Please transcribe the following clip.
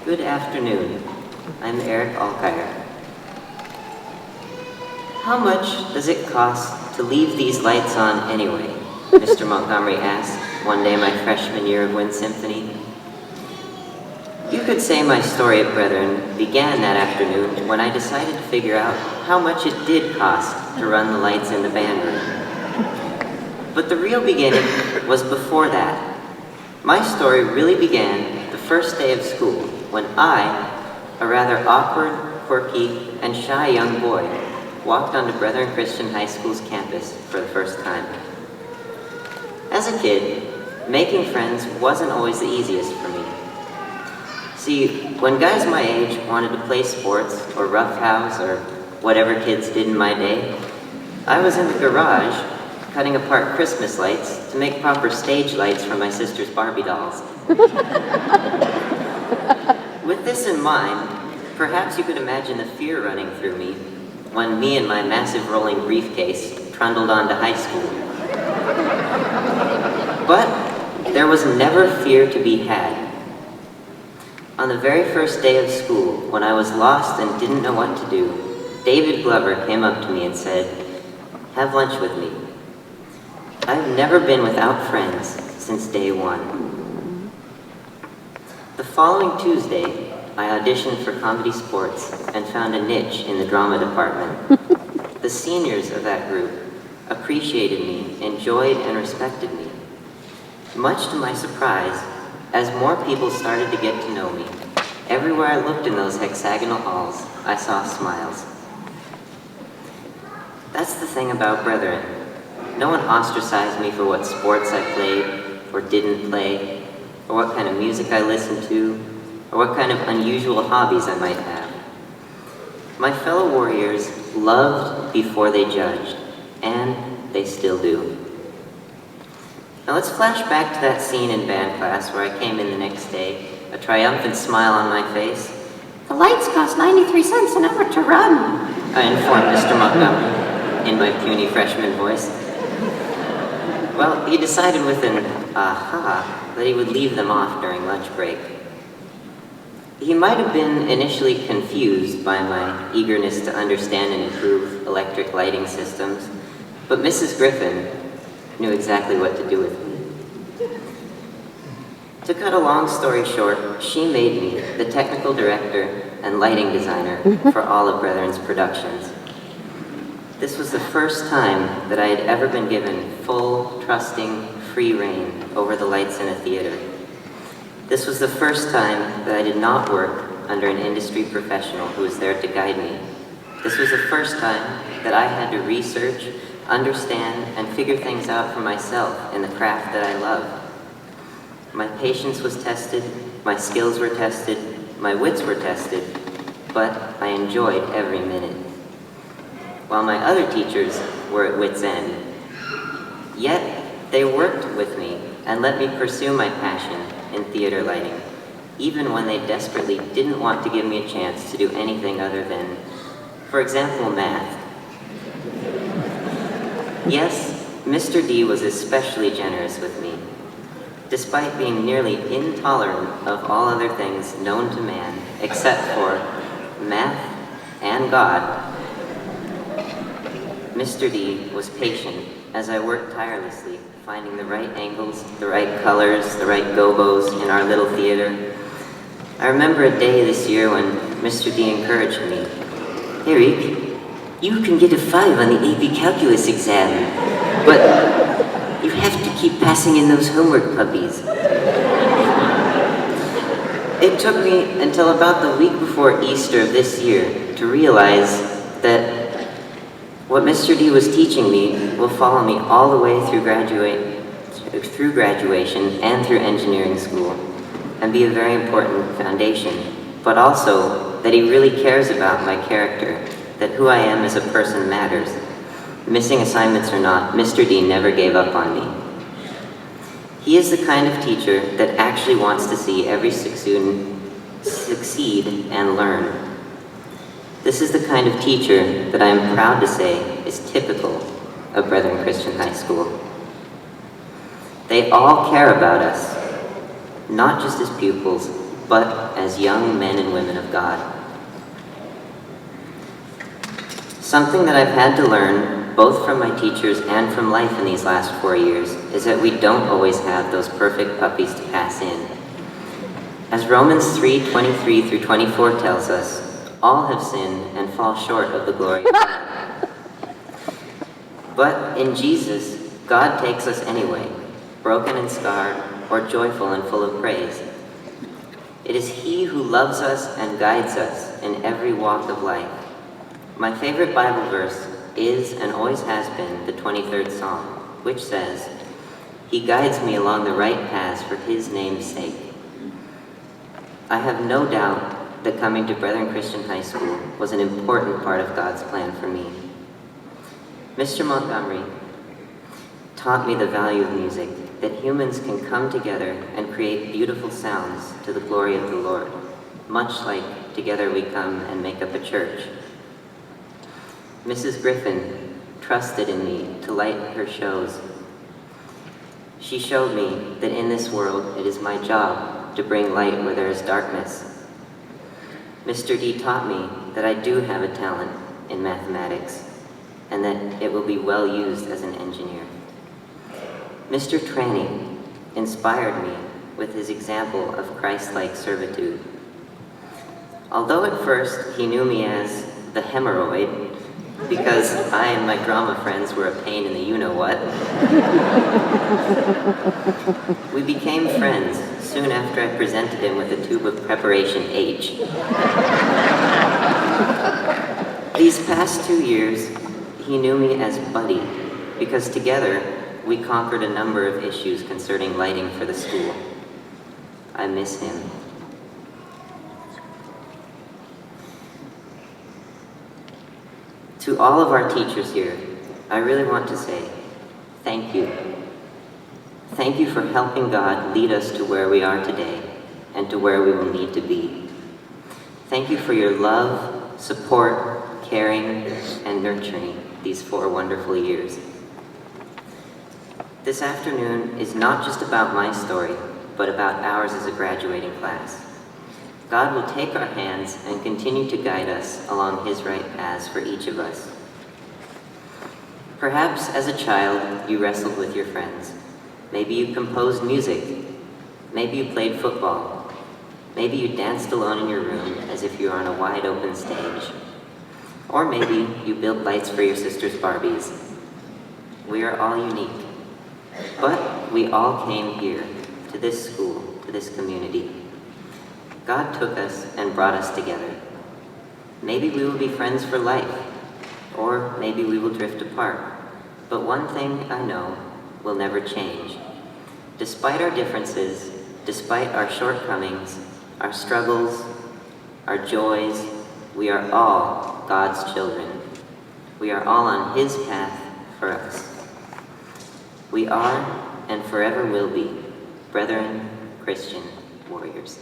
Good afternoon. I'm Eric Alkire. How much does it cost to leave these lights on anyway? Mr. Montgomery asked one day my freshman year of Wind Symphony. You could say my story at Brethren began that afternoon when I decided to figure out how much it did cost to run the lights in the band room. But the real beginning was before that. My story really began the first day of school when I, a rather awkward, quirky, and shy young boy, walked onto Brethren Christian High School's campus for the first time. As a kid, making friends wasn't always the easiest for me. See, when guys my age wanted to play sports or roughhouse or whatever kids did in my day, I was in the garage cutting apart Christmas lights to make proper stage lights for my sister's Barbie dolls. With this in mind, perhaps you could imagine the fear running through me when me and my massive rolling briefcase trundled on to high school. But there was never fear to be had. On the very first day of school, when I was lost and didn't know what to do, David Glover came up to me and said, "Have lunch with me." I've never been without friends since day one. The following Tuesday, I auditioned for comedy sports and found a niche in the drama department. The seniors of that group appreciated me, enjoyed, and respected me. Much to my surprise, as more people started to get to know me, everywhere I looked in those hexagonal halls, I saw smiles. That's the thing about Brethren. No one ostracized me for what sports I played or didn't play, or what kind of music I listened to, or what kind of unusual hobbies I might have. My fellow warriors loved before they judged, and they still do. Now let's flash back to that scene in band class where I came in the next day, a triumphant smile on my face. "The lights cost 93 cents an hour to run," I informed Mr. Montgomery in my puny freshman voice. Well, he decided with an aha that he would leave them off during lunch break. He might have been initially confused by my eagerness to understand and improve electric lighting systems, but Mrs. Griffin knew exactly what to do with me. To cut a long story short, she made me the technical director and lighting designer for all of Brethren's productions. This was the first time that I had ever been given full, trusting, free rein over the lights in a theater. This was the first time that I did not work under an industry professional who was there to guide me. This was the first time that I had to research, understand, and figure things out for myself in the craft that I love. My patience was tested, my skills were tested, my wits were tested, but I enjoyed every minute. While my other teachers were at wits' end. Yet, they worked with me and let me pursue my passion in theater lighting, even when they desperately didn't want to give me a chance to do anything other than, for example, math. Yes, Mr. D was especially generous with me. Despite being nearly intolerant of all other things known to man, except for math and God, Mr. D was patient as I worked tirelessly, finding the right angles, the right colors, the right gobos in our little theater. I remember a day this year when Mr. D encouraged me. "Eric, you can get a 5 on the AP Calculus exam, but you have to keep passing in those homework puppies." It took me until about the week before Easter of this year to realize that what Mr. D was teaching me will follow me all the way through graduation and through engineering school, and be a very important foundation, but also that he really cares about my character, that who I am as a person matters. Missing assignments or not, Mr. D never gave up on me. He is the kind of teacher that actually wants to see every student succeed and learn. This is the kind of teacher that I am proud to say is typical of Brethren Christian High School. They all care about us, not just as pupils, but as young men and women of God. Something that I've had to learn, both from my teachers and from life in these last 4 years, is that we don't always have those perfect puppies to pass in. As Romans 3:23 through 24 tells us, all have sinned and fall short of the glory of God. But in Jesus, God takes us anyway, broken and scarred, or joyful and full of praise. It is He who loves us and guides us in every walk of life. My favorite Bible verse is and always has been the 23rd Psalm, which says, "He guides me along the right paths for His name's sake." I have no doubt that coming to Brethren Christian High School was an important part of God's plan for me. Mr. Montgomery taught me the value of music, that humans can come together and create beautiful sounds to the glory of the Lord, much like together we come and make up a church. Mrs. Griffin trusted in me to light her shows. She showed me that in this world it is my job to bring light where there is darkness. Mr. D taught me that I do have a talent in mathematics and that it will be well used as an engineer. Mr. Tranny inspired me with his example of Christ-like servitude. Although at first he knew me as the hemorrhoid, because I and my drama friends were a pain in the you-know-what, we became friends soon after I presented him with a tube of Preparation H. These past 2 years, he knew me as Buddy, because together we conquered a number of issues concerning lighting for the school. I miss him. To all of our teachers here, I really want to say thank you. Thank you for helping God lead us to where we are today and to where we will need to be. Thank you for your love, support, caring, and nurturing these 4 wonderful years. This afternoon is not just about my story, but about ours as a graduating class. God will take our hands and continue to guide us along His right paths for each of us. Perhaps as a child, you wrestled with your friends. Maybe you composed music. Maybe you played football. Maybe you danced alone in your room as if you were on a wide open stage. Or maybe you built lights for your sister's Barbies. We are all unique. But we all came here, to this school, to this community. God took us and brought us together. Maybe we will be friends for life, or maybe we will drift apart. But one thing I know will never change. Despite our differences, despite our shortcomings, our struggles, our joys, we are all God's children. We are all on His path for us. We are, and forever will be, Brethren Christian Warriors.